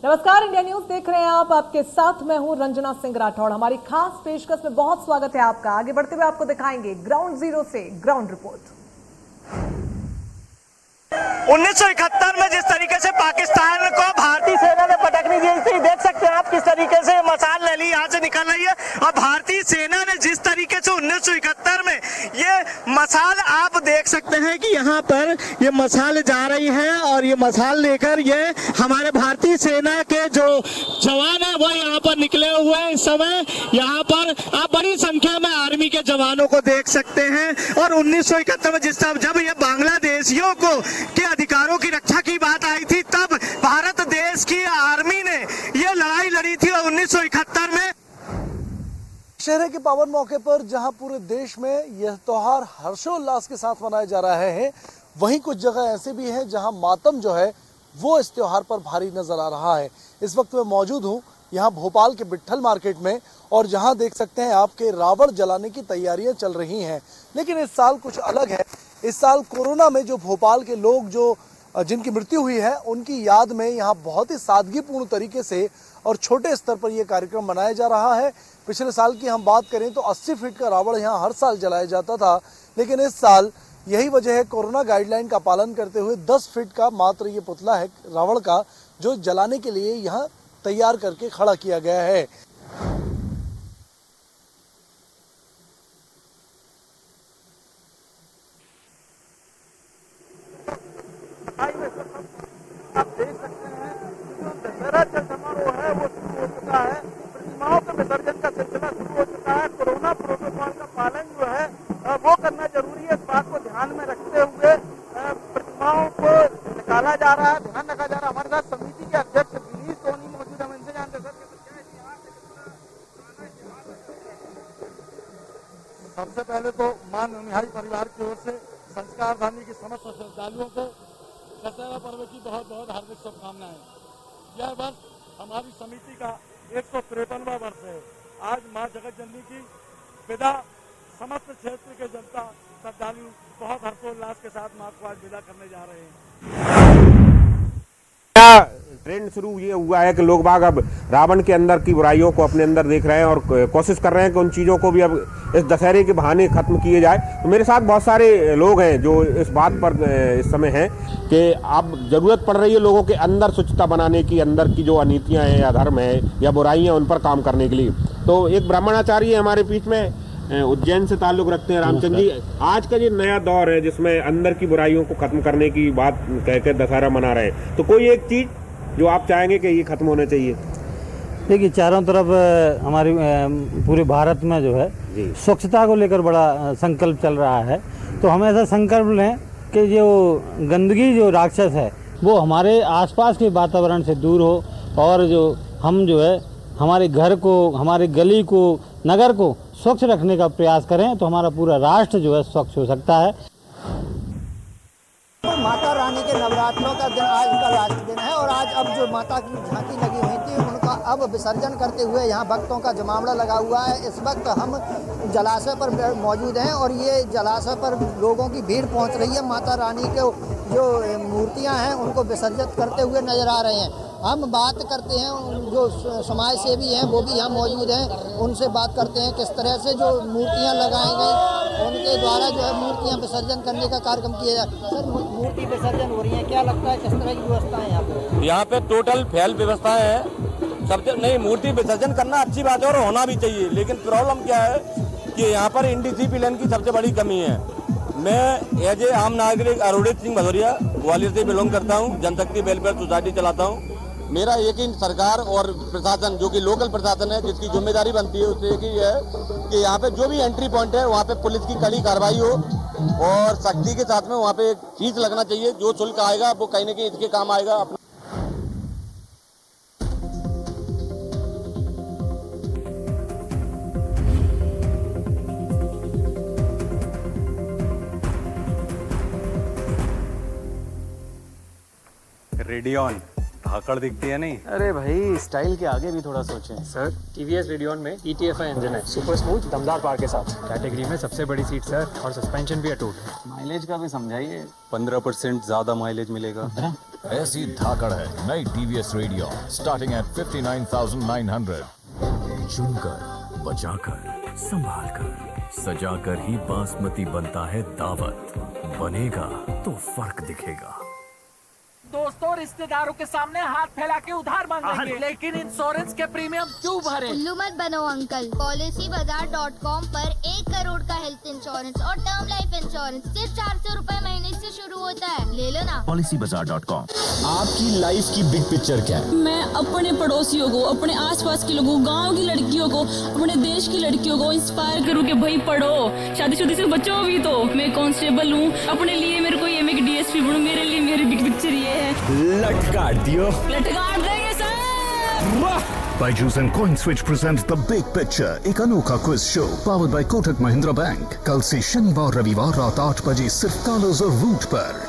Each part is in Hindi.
नमस्कार, इंडिया न्यूज देख रहे हैं आप। आपके साथ मैं हूं रंजना सिंह राठौड़। हमारी खास पेशकश में बहुत स्वागत है आपका। आगे बढ़ते हुए आपको दिखाएंगे ग्राउंड जीरो से ग्राउंड रिपोर्ट। 1971 में जिस तरीके से पाकिस्तान को भारतीय सेना ने पटकनी दी थी, देख सकते हैं आप किस तरीके से मसाल रैली यहाँ से निकल रही है। और भारतीय सेना ने जिस तरीके से 1971 में ये मसाल, आप देख सकते हैं कि यहाँ पर ये मसाल जा रही है और ये मसाल लेकर ये हमारे भारतीय सेना के जो जवान है वो यहाँ पर निकले हुए हैं। इस समय यहाँ पर आप बड़ी संख्या में आर्मी के जवानों को देख सकते हैं। और 1971 में जब ये बांग्लादेशियों को के अधिकारों की रक्षा की बात आई थी, तब भारत देश की आर्मी ने ये लड़ाई लड़ी थी। और 1971 में दशहरे के पावन मौके पर जहां पूरे देश में यह त्योहार हर्षोल्लास के साथ मनाया जा रहा है, वहीं कुछ जगह ऐसे भी हैं जहां मातम जो है वो इस त्योहार पर भारी नजर आ रहा है। इस वक्त मैं मौजूद हूं यहाँ भोपाल के बिट्ठल मार्केट में, और जहां देख सकते हैं आपके रावण जलाने की तैयारियां चल रही हैं। लेकिन इस साल कुछ अलग है। इस साल कोरोना में जो भोपाल के लोग जिनकी मृत्यु हुई है, उनकी याद में यहाँ बहुत ही सादगीपूर्ण तरीके से और छोटे स्तर पर यह कार्यक्रम मनाया जा रहा है। पिछले साल की हम बात करें तो 80 फीट का रावण यहाँ हर साल जलाया जाता था, लेकिन इस साल यही वजह है, कोरोना गाइडलाइन का पालन करते हुए 10 फीट का मात्र ये पुतला है रावण का, जो जलाने के लिए यहाँ तैयार करके खड़ा किया गया है। आप देख सकते हैं जो दशहरा समारोह है वो शुरू हो चुका है। प्रतिमाओं के विसर्जन का सिलसिला शुरू हो चुका है। कोरोना प्रोटोकॉल का पालन जो है वो करना जरूरी है। इस बात को ध्यान में रखते हुए प्रतिमाओं को निकाला जा रहा है, ध्यान रखा जा रहा है। हमारे साथ समिति के अध्यक्ष दिनेश सोनी मौजूद है, इनसे जानते सर। सबसे पहले तो मान निहारी परिवार की ओर से संस्कार धामी की समस्त श्रद्धालुओं को दशहरा पर्व की बहुत बहुत हार्दिक शुभकामनाएं। यह वर्ष हमारी समिति का 153वां वर्ष है। आज मां जगत जननी की विदा समस्त क्षेत्र के जनता श्रद्धालु बहुत हर्षोल्लास के साथ मां को आज विदा करने जा रहे हैं। ट्रेंड शुरू ये हुआ है कि लोग बाग अब रावण के अंदर की बुराइयों को अपने अंदर देख रहे हैं और कोशिश कर रहे हैं कि उन चीज़ों को भी अब इस दशहरे के बहाने खत्म किए जाए। तो मेरे साथ बहुत सारे लोग हैं जो इस बात पर इस समय हैं कि अब ज़रूरत पड़ रही है लोगों के अंदर स्वच्छता बनाने की, अंदर की जो अनीतियाँ हैं या धर्म है या बुराइयाँ, उन पर काम करने के लिए। तो एक ब्राह्मणाचार्य हमारे बीच में उज्जैन से ताल्लुक़ रखते हैं, रामचंद्र जी। आज का ये नया दौर है जिसमें अंदर की बुराइयों को खत्म करने की बात कहकर दशहरा मना रहे हैं, तो कोई एक चीज़ जो आप चाहेंगे कि ये खत्म होना चाहिए? देखिए, चारों तरफ हमारे पूरे भारत में जो है स्वच्छता को लेकर बड़ा संकल्प चल रहा है। तो हम ऐसा संकल्प लें कि जो गंदगी जो राक्षस है वो हमारे आसपास के वातावरण से दूर हो, और जो हम जो है हमारे घर को, हमारे गली को, नगर को स्वच्छ रखने का प्रयास करें, तो हमारा पूरा राष्ट्र जो है स्वच्छ हो सकता है। माता रानी के नवरात्रों का दिन आज का लास्ट दिन है, और आज अब जो माता की झांकी लगी हुई थी उनका अब विसर्जन करते हुए यहाँ भक्तों का जमावड़ा लगा हुआ है। इस वक्त हम जलाशय पर मौजूद हैं और ये जलाशय पर लोगों की भीड़ पहुँच रही है। माता रानी के जो मूर्तियाँ हैं उनको विसर्जित करते हुए नजर आ रहे हैं। हम बात करते हैं, जो समाज सेवी हैं वो भी यहाँ मौजूद हैं, उनसे बात करते हैं किस तरह से जो मूर्तियाँ लगाई गई उनके द्वारा जो है मूर्तियाँ विसर्जन करने का कार्यक्रम किया जाए। सर, मूर्ति विसर्जन हो रही है, क्या लगता है किस तरह की व्यवस्था है यहाँ पे? यहाँ पे टोटल फेल व्यवस्थाएं हैं। सबसे नहीं, मूर्ति विसर्जन करना अच्छी बात है और होना भी चाहिए, लेकिन प्रॉब्लम क्या है कि यहाँ पर इंडिसिप्लिन की सबसे बड़ी कमी है। मैं एज ए आम नागरिक अरुणित सिंह भदौरिया ग्वालियर से बिलोंग करता हूँ, जनशक्ति वेलफेयर सोसाइटी चलाता हूँ। मेरा यकीन सरकार और प्रशासन, जो कि लोकल प्रशासन है जिसकी जिम्मेदारी बनती है, उससे एक ही है कि यहाँ पे जो भी एंट्री पॉइंट है वहाँ पे पुलिस की कड़ी कार्रवाई हो, और सख्ती के साथ में वहाँ पे फीस लगना चाहिए। जो शुल्क आएगा वो कहीं न कहीं इसके काम आएगा। रेडियन धाकड़ दिखती है नहीं? अरे भाई, स्टाइल के आगे भी थोड़ा सोचें। सर, टीवीएस रेडियन में ETFI इंजन है, सुपर स्मूथ दमदार पावर के साथ। कैटेगरी में सबसे बड़ी सीट सर, और सस्पेंशन भी अटूट है। माइलेज का भी समझाइए। 15% ज्यादा माइलेज मिलेगा। ऐसी धाकड़ है नई टीवीएस रेडियन स्टार्टिंग एट 59,900। चुनकर, बचाकर, संभालकर, सजाकर ही बासमती बनता है दावत। बनेगा तो फर्क दिखेगा। दोस्तों रिश्तेदारों के सामने हाथ फैला के उधार मांगेंगे, लेकिन इंश्योरेंस के प्रीमियम क्यों भरे? उल्लू मत बनो अंकल। PolicyBazaar.com पर 1 करोड़ का हेल्थ इंश्योरेंस और टर्म लाइफ इंश्योरेंस सिर्फ 400 रुपए महीने से शुरू होता है। ले लो ना। PolicyBazaar.com। आपकी लाइफ की बिग पिक्चर क्या है? मैं अपने पड़ोसियों को, अपने आसपास के लोगों, गांव की लड़कियों को, अपने देश की लड़कियों को इंस्पायर करूँ कि भाई पढ़ो, शादीशुदा से बचो भी तो। मैं कांस्टेबल हूँ, अपने लिए मेरे को ये DSP बनूं, मेरे लिए मेरी बिग पिक्चर ये है। लटका दियो, लटका देंगे sir. Byju's and CoinSwitch presents The Big Picture, एक अनोखा quiz show powered by Kotak Mahindra bank. कल से शनिवार रविवार रात 8 बजे सिर्फ कॉलर्स और रूट पर।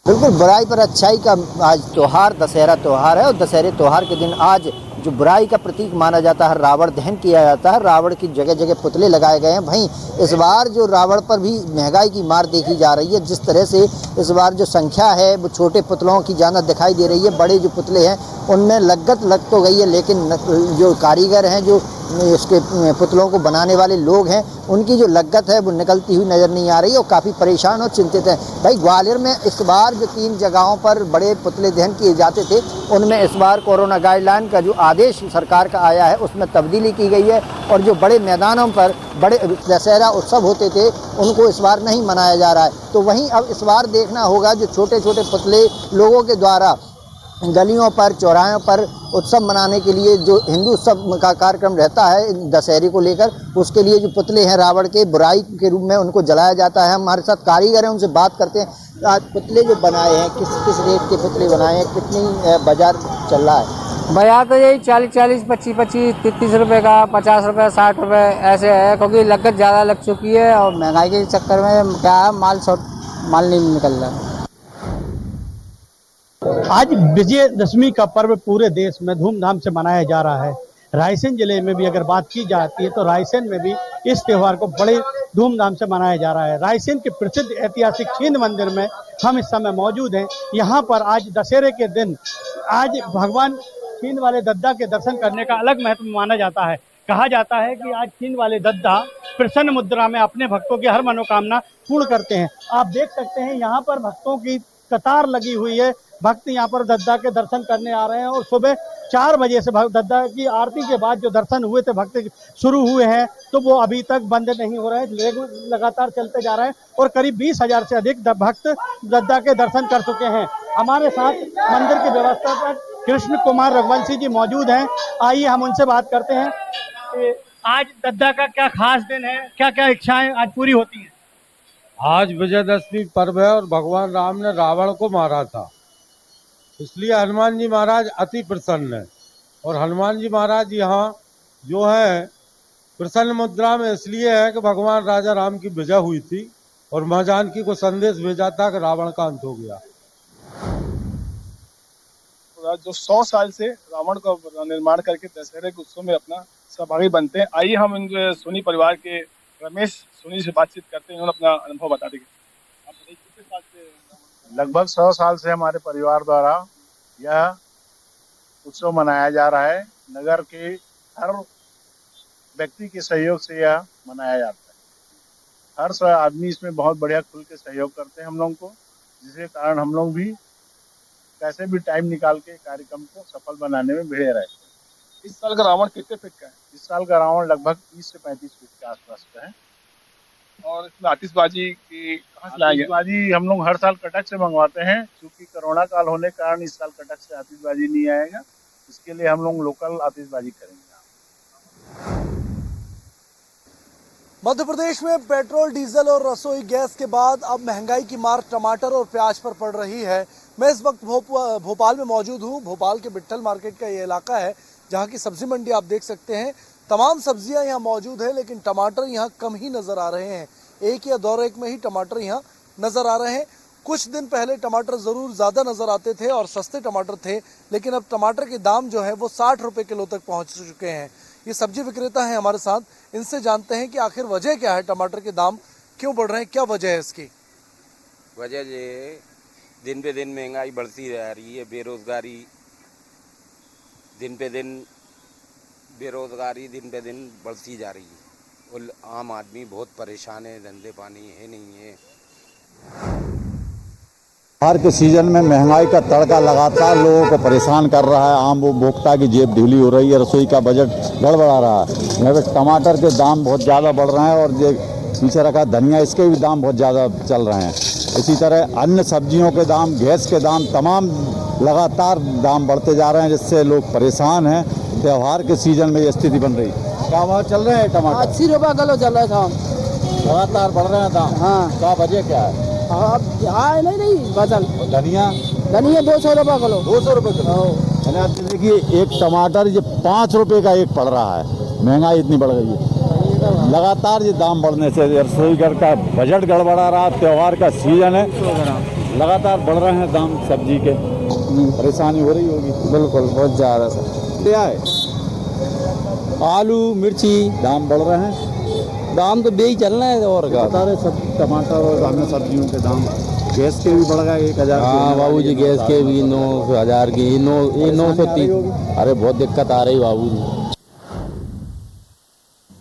बिल्कुल बुराई पर अच्छाई का आज त्यौहार दशहरा त्यौहार है और दशहरे त्यौहार के दिन आज जो बुराई का प्रतीक माना जाता है रावण दहन किया जाता है। रावण की जगह जगह पुतले लगाए गए हैं। वहीं इस बार जो रावण पर भी महंगाई की मार देखी जा रही है। जिस तरह से इस बार जो संख्या है वो छोटे पुतलों की ज़्यादा दिखाई दे रही है। बड़े जो पुतले हैं उनमें लागत लग तो गई है, लेकिन जो कारीगर हैं, जो इसके पुतलों को बनाने वाले लोग हैं, उनकी जो लागत है वो निकलती हुई नज़र नहीं आ रही है और काफ़ी परेशान और चिंतित हैं। भाई ग्वालियर में इस बार जो 3 जगहों पर बड़े पुतले दहन किए जाते थे, उनमें इस बार कोरोना गाइडलाइन का जो आदेश सरकार का आया है उसमें तब्दीली की गई है और जो बड़े मैदानों पर बड़े दशहरा उत्सव होते थे उनको इस बार नहीं मनाया जा रहा है। तो वहीं अब इस बार देखना होगा जो छोटे छोटे पुतले लोगों के द्वारा गलियों पर, चौराहों पर उत्सव मनाने के लिए जो हिंदू उत्सव का कार्यक्रम रहता है दशहरे को लेकर, उसके लिए जो पुतले हैं रावण के बुराई के रूप में उनको जलाया जाता है। हमारे साथ कारीगर हैं, उनसे बात करते हैं। आज पुतले जो बनाए हैं किस रेट के पुतले बनाए हैं, कितनी बाजार चल रहा है? बाजार तो यही 40, 25, 30 रुपये का, 50 रुपये, 60 रुपये ऐसे है, क्योंकि लागत ज़्यादा लग चुकी है और महंगाई के चक्कर में क्या है माल नहीं निकल रहा है। आज विजयदशमी का पर्व पूरे देश में धूमधाम से मनाया जा रहा है। रायसेन जिले में भी अगर बात की जाती है तो रायसेन में भी इस त्यौहार को बड़े धूमधाम से मनाया जा रहा है। रायसेन के प्रसिद्ध ऐतिहासिक छिंद मंदिर में हम इस समय मौजूद हैं। यहाँ पर आज दशहरे के दिन आज भगवान छिंद वाले दद्दा के दर्शन करने का अलग महत्व माना जाता है। कहा जाता है कि आज छिंद वाले दद्दा प्रसन्न मुद्रा में अपने भक्तों की हर मनोकामना पूर्ण करते हैं। आप देख सकते हैं यहाँ पर भक्तों की कतार लगी हुई है। भक्त यहाँ पर दद्दा के दर्शन करने आ रहे हैं और सुबह 4 बजे से दद्दा की आरती के बाद जो दर्शन हुए थे भक्त शुरू हुए हैं तो वो अभी तक बंद नहीं हो रहे हैं, लगातार चलते जा रहे हैं और करीब 20,000 से अधिक भक्त दद्दा के दर्शन कर चुके हैं। हमारे साथ मंदिर के व्यवस्थापक कृष्ण कुमार रघुवंशी जी मौजूद हैं। आइए हम उनसे बात करते हैं कि आज दद्दा का क्या खास दिन है, क्या क्या इच्छाएं आज पूरी होती हैं? आज विजयदशमी पर्व है और भगवान राम ने रावण को मारा था, इसलिए हनुमान जी महाराज अति प्रसन्न है। और हनुमान जी महाराज यहाँ जो है प्रसन्न मुद्रा में इसलिए है कि भगवान राजा राम की विजय हुई थी और माँ जानकी को संदेश भेजा था कि रावण का अंत हो गया। जो 100 साल से रावण का निर्माण करके दशहरे के उत्सव में अपना सहभागी बनते हैं। आइए हम इनके सोनी परिवार के रमेश सोनी से बातचीत करते हैं, उन्होंने अपना अनुभव बता देंगे। आप बताइए कितने साल से? लगभग 100 साल से हमारे परिवार द्वारा यह उत्सव मनाया जा रहा है। नगर के हर व्यक्ति के सहयोग से यह मनाया जाता है। हर आदमी इसमें बहुत बढ़िया खुल के सहयोग करते हैं हम लोगों को, जिसके कारण हम लोग भी कैसे भी टाइम निकाल के कार्यक्रम को सफल बनाने में भिड़े रहते हैं। इस साल का रावण कितने फीट का है? इस साल का रावण लगभग 30 से 35 फीट के आसपास का है। और इसमें आतिशबाजी की कहाँ से लाया गया? आतिशबाजी हम लोग हर साल कटक से मंगवाते हैं, क्योंकि कोरोना काल होने के कारण इस साल कटक से आतिशबाजी नहीं आएगा। इसके लिए हम लोग लोकल आतिशबाजी करेंगे। मध्य प्रदेश में पेट्रोल, डीजल और रसोई गैस के बाद अब महंगाई की मार टमाटर और प्याज पर पड़ रही है। मैं इस वक्त भोपाल में मौजूद हूँ। भोपाल के विट्ठल मार्केट का ये इलाका है जहाँ की सब्जी मंडी आप देख सकते हैं। तमाम सब्जियां यहाँ मौजूद है, लेकिन टमाटर यहाँ कम ही नज़र आ रहे हैं। एक या दो रेक में ही टमाटर यहाँ नज़र आ रहे हैं कुछ दिन पहले टमाटर ज़रूर ज़्यादा नज़र आते थे और सस्ते टमाटर थे, लेकिन अब टमाटर के दाम जो है वो 60 रुपये किलो तक पहुंच चुके हैं। ये सब्जी विक्रेता हैं हमारे साथ, इनसे जानते हैं कि आखिर वजह क्या है, टमाटर के दाम क्यों बढ़ रहे हैं, क्या वजह है इसकी। वजह ये दिन पे दिन महंगाई बढ़ती जा रही है, बेरोजगारी दिन पे दिन बढ़ती जा रही है और आम आदमी बहुत परेशान है, धंधे पानी है नहीं है। त्योहार के सीजन में महंगाई का तड़का लगातार लोगों को परेशान कर रहा है। आम उपभोक्ता की जेब ढीली हो रही है, रसोई का बजट गड़बड़ा रहा है। यहाँ पे टमाटर के दाम बहुत ज़्यादा बढ़ रहे हैं और ये पीछे रखा धनिया, इसके भी दाम बहुत ज़्यादा चल रहे हैं। इसी तरह अन्य सब्जियों के दाम, गैस के दाम, तमाम लगातार दाम बढ़ते जा रहे हैं, जिससे लोग परेशान हैं। त्योहार के सीजन में ये स्थिति बन रही है। क्या भाव चल रहे हैं टमाटर? 80 रुपये किलो चल रहा था। लगातार बढ़ रहे हैं दाम। हाँ, क्या वजह क्या है? हाँ नहीं बदल। धनिया 200 रुपये किलो। 200 रुपये किलो। देखिए एक टमाटर ये 5 रुपये का एक पड़ रहा है। महंगाई इतनी बढ़ गई है, लगातार ये दाम बढ़ने से रसोई घर का बजट गड़बड़ा रहा। त्योहार का सीजन है, लगातार बढ़ रहे हैं दाम सब्जी के, परेशानी हो रही होगी। बिल्कुल, बहुत ज़्यादा सर। क्या है? आलू मिर्ची दाम बढ़ रहे हैं, दाम तो बेही चल रहे हैं। और क्या बता रहे सब टमाटर और अन्य सब्जियों के दाम, गैस के भी बढ़ गए 1000। हाँ बाबू जी, गैस के भी 9,000 की 930। अरे बहुत दिक्कत आ रही बाबू जी।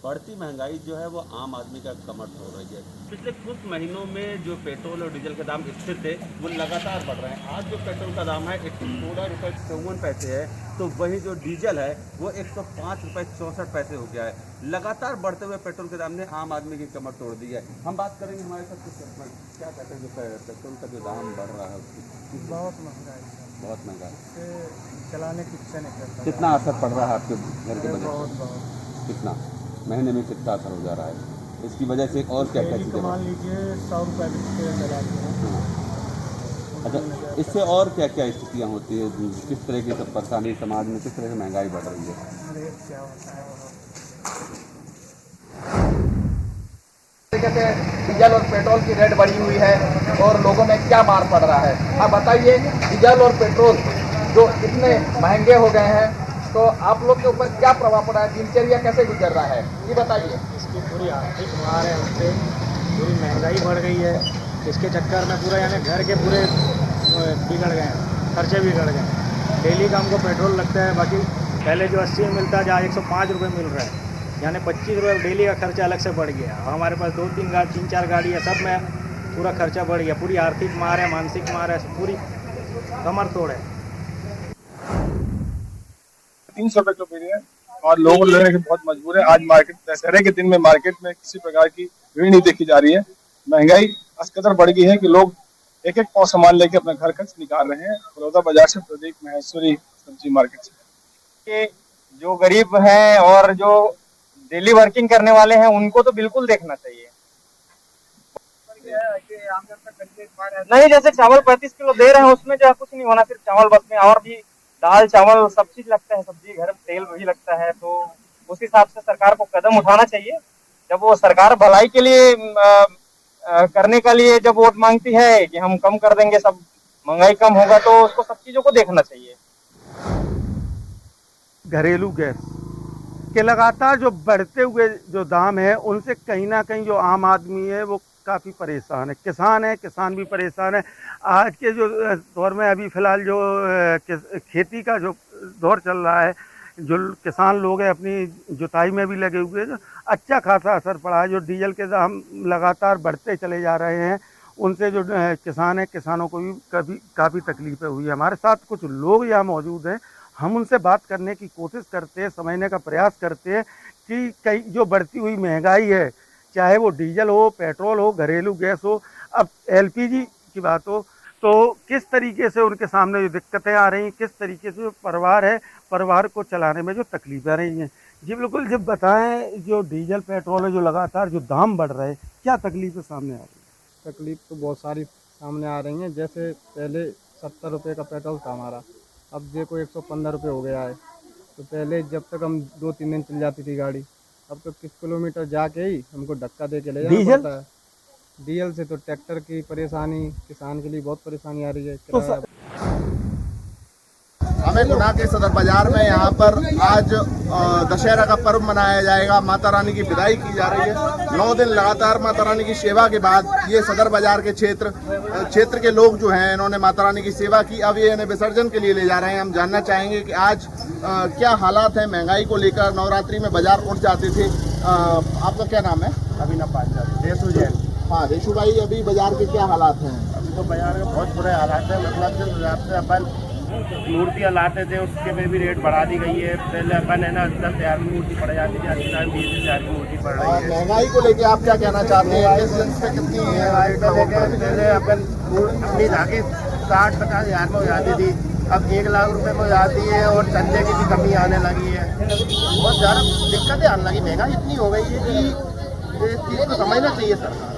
बढ़ती महंगाई जो है वो आम आदमी का कमर तोड़ रही है। पिछले कुछ महीनों में जो पेट्रोल और डीजल के दाम स्थिर थे वो लगातार बढ़ रहे हैं। आज जो पेट्रोल का दाम है 116.54 है, तो वही जो डीजल है वो 105.64 हो गया है। लगातार बढ़ते हुए पेट्रोल के दाम ने आम आदमी की कमर तोड़ दी है। हम बात करेंगे हमारे साथ कुछ, क्या कहते हैं जो पेट्रोल का जो दाम बढ़ रहा है उसकी? बहुत महंगा है, चलाने की इच्छा नहीं करता। कितना असर पड़ रहा है आपके घर के बजट? बहुत। कितना महीने में कितना असर हो जा रहा है? इसकी वजह से और क्या क्या चीज़ें? मान लीजिए 100 रुपये चलाते हैं। अच्छा, इससे और क्या क्या स्थितियाँ होती है? किस तरह की सब परेशानी समाज में, किस तरह से महंगाई बढ़ रही है? रेट क्या होता है तरीके से डीजल और पेट्रोल की रेट बढ़ी हुई है और लोगों में क्या मार पड़ रहा है? आप बताइए, डीजल और पेट्रोल जो इतने महंगे हो गए हैं तो आप लोग के ऊपर क्या प्रभाव पड़ा है, दिनचर्या कैसे गुजर रहा है, ये बताइए। इसकी पूरी आर्थिक मार है, उससे पूरी महंगाई बढ़ गई है। इसके चक्कर में पूरा यानी घर के पूरे बिगड़ गए हैं, खर्चे बिगड़ गए हैं। डेली का हमको पेट्रोल लगता है, बाकी पहले जो 80 में मिलता है जहाँ 105 रुपये मिल रहा है, यानी 25 रुपये डेली का खर्चा अलग से बढ़ गया। हमारे पास 3-4 गाड़ी है, सब में पूरा खर्चा बढ़ गया। पूरी आर्थिक मार है, मानसिक मार है, पूरी कमर तोड़ है। 300 रुपये किलो पी रही है और लोग लेने के बहुत मजबूर है। आज मार्केट, दशहरे के दिन में मार्केट में किसी प्रकार की भीड़ नहीं देखी जा रही है। महंगाई इस कदर बढ़ गई है कि लोग एक एक पाव सामान लेके अपना घर खर्च निकाल रहे हैं। बड़ौदा बाजार से प्रदीप महेश्वरी, सब्जी मार्केट से। जो गरीब हैं और जो डेली वर्किंग करने वाले हैं उनको तो बिल्कुल देखना चाहिए। नहीं, जैसे चावल 35 किलो दे रहे हैं उसमें जो है कुछ नहीं होना, सिर्फ चावल बस में, और भी दाल चावल सब चीज लगता है, सब्जी घर में तेल भी लगता है। तो उस हिसाब से सरकार को कदम उठाना चाहिए। जब वो सरकार भलाई के लिए करने के लिए जब वोट मांगती है कि हम कम कर देंगे, सब महंगाई कम होगा, तो उसको सब चीजों को देखना चाहिए। घरेलू गैस के लगातार जो बढ़ते हुए जो दाम है, उनसे कहीं ना कहीं जो आम आदमी है वो काफ़ी परेशान है। किसान भी परेशान है। आज के जो दौर में अभी फ़िलहाल जो खेती का जो दौर चल रहा है, जो किसान लोग हैं अपनी जुताई में भी लगे हुए हैं, अच्छा खासा असर पड़ा है। जो डीजल के दाम लगातार बढ़ते चले जा रहे हैं, उनसे जो किसान है, किसानों को भी काफ़ी तकलीफ़ें हुई है। हमारे साथ कुछ लोग यहाँ मौजूद हैं, हम उनसे बात करने की कोशिश करते हैं, समझने का प्रयास करते हैं कि कई जो बढ़ती हुई महंगाई है, चाहे वो डीजल हो, पेट्रोल हो, घरेलू गैस हो, अब LPG की बात हो, तो किस तरीके से उनके सामने जो दिक्कतें आ रही हैं, किस तरीके से जो परिवार को चलाने में जो तकलीफ़ें आ रही हैं। जी बिल्कुल, जब बताएं जो डीजल पेट्रोल है, जो लगातार जो दाम बढ़ रहे हैं, क्या तकलीफ़ें सामने आ रही हैं? तकलीफ तो बहुत सारी सामने आ रही हैं। जैसे पहले 70 रुपये का पेट्रोल था हमारा, अब देखो 115 रुपये हो गया है। तो पहले जब तक हम 2-3 दिन चल जाती थी गाड़ी, अब तो किस किलोमीटर जाके ही हमको धक्का दे के ले जाना पड़ता है। डीजल से तो ट्रैक्टर की परेशानी, किसान के लिए बहुत परेशानी आ रही है। किराया हमें गुना के सदर बाजार में यहाँ पर आज दशहरा का पर्व मनाया जाएगा। माता रानी की विदाई की जा रही है। 9 दिन लगातार माता रानी की सेवा के बाद ये सदर बाजार के क्षेत्र के लोग जो हैं इन्होंने माता रानी की सेवा की। अब ये इन्हें विसर्जन के लिए ले जा रहे हैं। हम जानना चाहेंगे कि आज क्या हालात हैं महंगाई को लेकर। नवरात्रि में बाजार उठ जाते थे। आपका क्या नाम है? अभिनव पांचाल। रेशु जैन। हाँ रेशु भाई, अभी बाजार के क्या हालात हैं? अभी तो बाजार के बहुत बुरे हालात हैं। मतलब जिस हिसाब से अपन मूर्तियाँ लाते थे उसके में भी रेट बढ़ा दी गई है। पहले अपन है ना 10,000 की मूर्ति पड़ जाती थी, आज के टाइम 20,000 की मूर्ति पड़ रही है। महंगाई को लेके आप क्या कहना चाहते हैं? कितनी महंगाई को लेकर पहले अपन अपनी झांकी 60-50 हज़ार में हो जाती थी, अब 1 लाख रुपए में हो जाती है और चंदे की भी कमी आने लगी है। बहुत ज़्यादा दिक्कतें आने लगी। महंगाई इतनी हो गई है कि इस चीज़ को समझना चाहिए सरकार।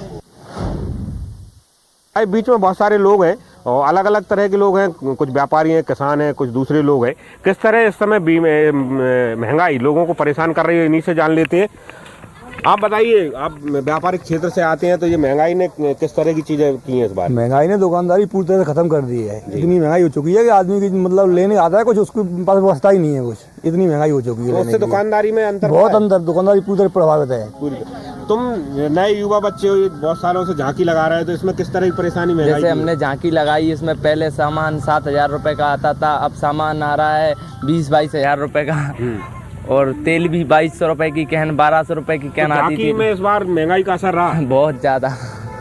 बीच में बहुत सारे लोग हैं और अलग अलग तरह के लोग हैं। कुछ व्यापारी हैं, किसान हैं, कुछ दूसरे लोग हैं। किस तरह इस समय महंगाई लोगों को परेशान कर रही है, इन्हीं से जान लेते हैं। आप बताइए, आप व्यापारिक क्षेत्र से आते हैं तो ये महंगाई ने किस तरह की चीजें की हैं इस बार? महंगाई ने दुकानदारी पूरी तरह से खत्म कर दी है। इतनी महंगाई हो चुकी है कि आदमी की मतलब लेने आता है कुछ, उसके पास व्यवस्था ही नहीं है कुछ। इतनी महंगाई हो चुकी है। उससे दुकानदारी में अंतर बहुत अंतर, दुकानदारी पूरी तरह प्रभावित है। तुम नए युवा बच्चे हो, बहुत सालों से झांकी लगा रहे हैं, तो इसमें किस तरह की परेशानी महंगाई? जैसे हमने झांकी लगाई, इसमें पहले सामान 7,000 रुपए का आता था, अब सामान आ रहा है 20-22 हज़ार रुपए का। और तेल भी 2200 रुपए की कैन, 1200 रुपए की कैन आती थी। में इस बार महंगाई का असर रहा बहुत ज्यादा।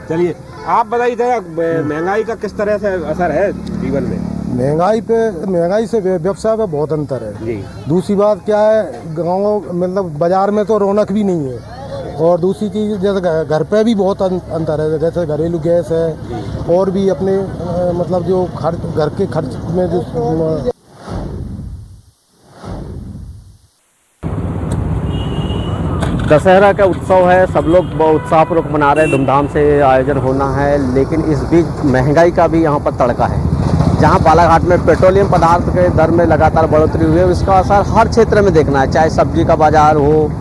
चलिए आप बताइए, महंगाई का किस तरह से असर है जीवन में? महंगाई से व्यवसाय पे बहुत अंतर है जी। दूसरी बात क्या है, गाँव मतलब बाजार में तो रौनक भी नहीं है। और दूसरी चीज़ जैसे घर पे भी बहुत अंतर है। जैसे घरेलू गैस है और भी अपने मतलब जो घर के खर्च में जो दशहरा का उत्सव है, सब लोग बहुत उत्साहपूर्वक मना रहे हैं, धूमधाम से आयोजन होना है। लेकिन इस बीच महंगाई का भी यहाँ पर तड़का है। जहाँ बालाघाट में पेट्रोलियम पदार्थ के दर में लगातार बढ़ोतरी हुई है, इसका असर हर क्षेत्र में देखना है। चाहे सब्जी का बाजार हो,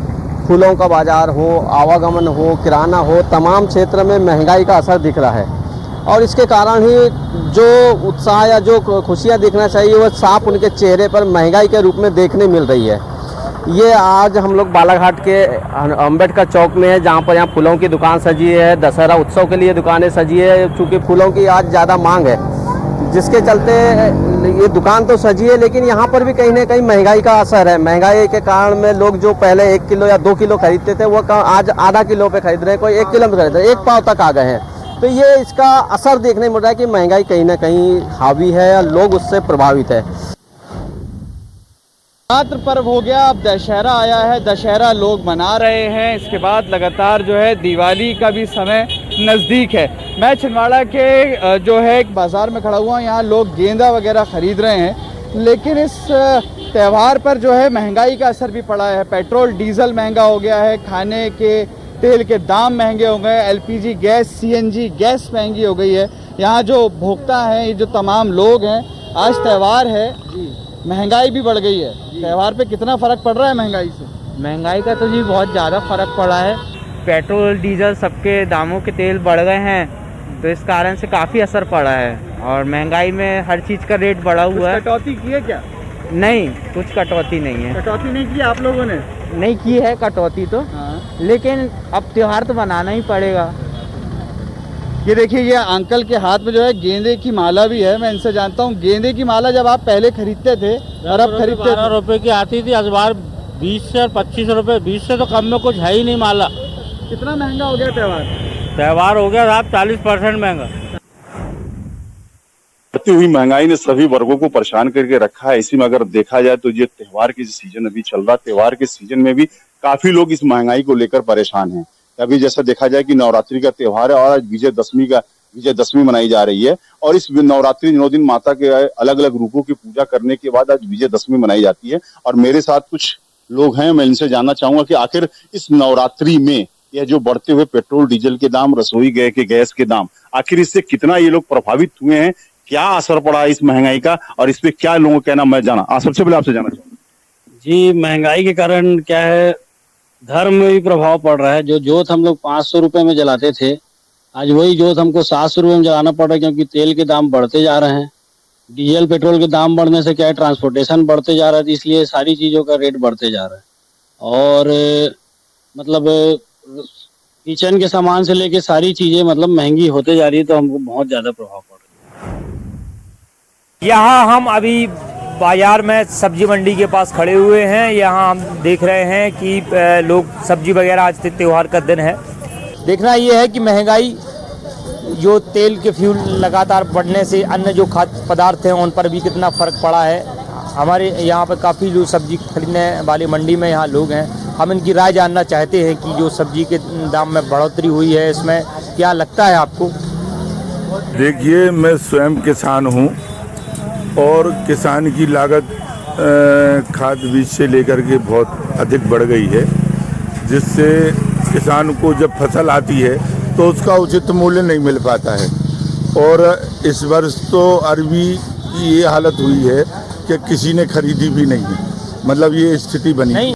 फूलों का बाजार हो, आवागमन हो, किराना हो, तमाम क्षेत्र में महंगाई का असर दिख रहा है। और इसके कारण ही जो उत्साह या जो खुशियाँ दिखना चाहिए वो साफ उनके चेहरे पर महंगाई के रूप में देखने मिल रही है। ये आज हम लोग बालाघाट के अम्बेडकर चौक में है, जहाँ पर यहाँ फूलों की दुकान सजी है। दशहरा उत्सव के लिए दुकानें सजी है, चूँकि फूलों की आज ज़्यादा मांग है, जिसके चलते ये दुकान तो सजी है। लेकिन यहाँ पर भी कहीं ना कहीं महंगाई का असर है। महंगाई के कारण में लोग जो पहले 1 किलो या 2 किलो खरीदते थे, वो आज आधा किलो पे खरीद रहे हैं, कोई 1 किलो में खरीद रहे हैं, 1 पाव तक आ गए हैं। तो ये इसका असर देखने मिल रहा है कि महंगाई कहीं ना कहीं हावी है और लोग उससे प्रभावित है। नवरात्र पर्व हो गया, अब दशहरा आया है, दशहरा लोग मना रहे हैं। इसके बाद लगातार जो है दिवाली का भी समय नज़दीक है। मैं छिंदवाड़ा के जो है एक बाज़ार में खड़ा हुआ हूँ। यहाँ लोग गेंदा वगैरह ख़रीद रहे हैं। लेकिन इस त्यौहार पर जो है महंगाई का असर भी पड़ा है। पेट्रोल डीजल महंगा हो गया है, खाने के तेल के दाम महंगे हो गए, एलपीजी गैस, सीएनजी गैस महंगी हो गई है। यहाँ जो उपभोक्ता हैं, ये जो तमाम लोग हैं, आज त्यौहार है, महंगाई भी बढ़ गई है। त्यौहार पे कितना फ़र्क पड़ रहा है महंगाई से? महंगाई का तो जी बहुत ज़्यादा फ़र्क पड़ा है। पेट्रोल डीजल सबके दामों के तेल बढ़ गए हैं, तो इस कारण से काफ़ी असर पड़ा है। और महंगाई में हर चीज़ का रेट बढ़ा हुआ है। कटौती की है क्या? नहीं, कुछ कटौती नहीं है। कटौती नहीं की आप लोगों ने? नहीं की है कटौती तो। लेकिन अब त्योहार तो बनाना ही पड़ेगा। ये देखिए, ये अंकल के हाथ में जो है गेंदे की माला भी है। मैं इनसे जानता हूँ, गेंदे की माला जब आप पहले खरीदते थे और अब खरीदते थे? 12 रुपए की आती थी, इस बार 20 से 25 रुपए। 20 से तो कम में कुछ है ही नहीं माला। कितना महंगा हो गया त्यौहार? त्यौहार हो गया साहब 40% महंगा। बढ़ती हुई महंगाई ने सभी वर्गों को परेशान करके रखा है। इसी में अगर देखा जाए तो ये त्योहार के सीजन अभी चल रहा, त्योहार के सीजन में भी काफी लोग इस महंगाई को लेकर परेशान हैं। अभी जैसा देखा जाए कि नवरात्रि का त्योहार है और आज विजयदशमी मनाई जा रही है। और इस नवरात्रि 9 दिन माता के अलग अलग रूपों की पूजा करने के बाद आज विजयदशमी मनाई जाती है। और मेरे साथ कुछ लोग हैं, मैं इनसे जानना चाहूंगा कि आखिर इस नवरात्रि में यह जो बढ़ते हुए पेट्रोल डीजल के दाम, रसोई गैस के दाम, आखिर इससे कितना ये लोग प्रभावित हुए हैं, क्या असर पड़ा इस महंगाई का और इस पे क्या लोगों का कहना, मैं जाना सबसे पहले आपसे जानना चाहूंगा। जी, महंगाई के कारण क्या है, धर्म में भी प्रभाव पड़ रहा है। जो जोत हम लोग 500 रुपए में जलाते थे, आज वही जोत हमको 700 रुपये में जलाना पड़ रहा है, क्योंकि तेल के दाम बढ़ते जा रहे हैं। डीजल पेट्रोल के दाम बढ़ने से क्या है, ट्रांसपोर्टेशन बढ़ते जा रहा है, इसलिए सारी चीज़ों का रेट बढ़ते जा रहा है। और मतलब किचन के सामान से लेके सारी चीज़ें मतलब महंगी होते जा रही है, तो हमको बहुत ज़्यादा प्रभाव पड़ रहा है। यहाँ हम अभी बाजार में सब्जी मंडी के पास खड़े हुए हैं। यहाँ हम देख रहे हैं कि लोग सब्जी वगैरह, आज त्यौहार का दिन है। देखना ये है कि महंगाई, जो तेल के फ्यूल लगातार बढ़ने से अन्य जो खाद्य पदार्थ हैं उन पर भी कितना फ़र्क पड़ा है। हमारे यहाँ पर काफ़ी जो सब्जी खरीदने वाले मंडी में यहाँ लोग हैं, हम इनकी राय जानना चाहते हैं कि जो सब्जी के दाम में बढ़ोतरी हुई है, इसमें क्या लगता है आपको? देखिए, मैं स्वयं किसान हूँ और किसान की लागत खाद बीज से लेकर के बहुत अधिक बढ़ गई है, जिससे किसान को जब फसल आती है तो उसका उचित मूल्य नहीं मिल पाता है। और इस वर्ष तो अरबी की ये हालत हुई है कि किसी ने खरीदी भी नहीं है, मतलब ये स्थिति बनी।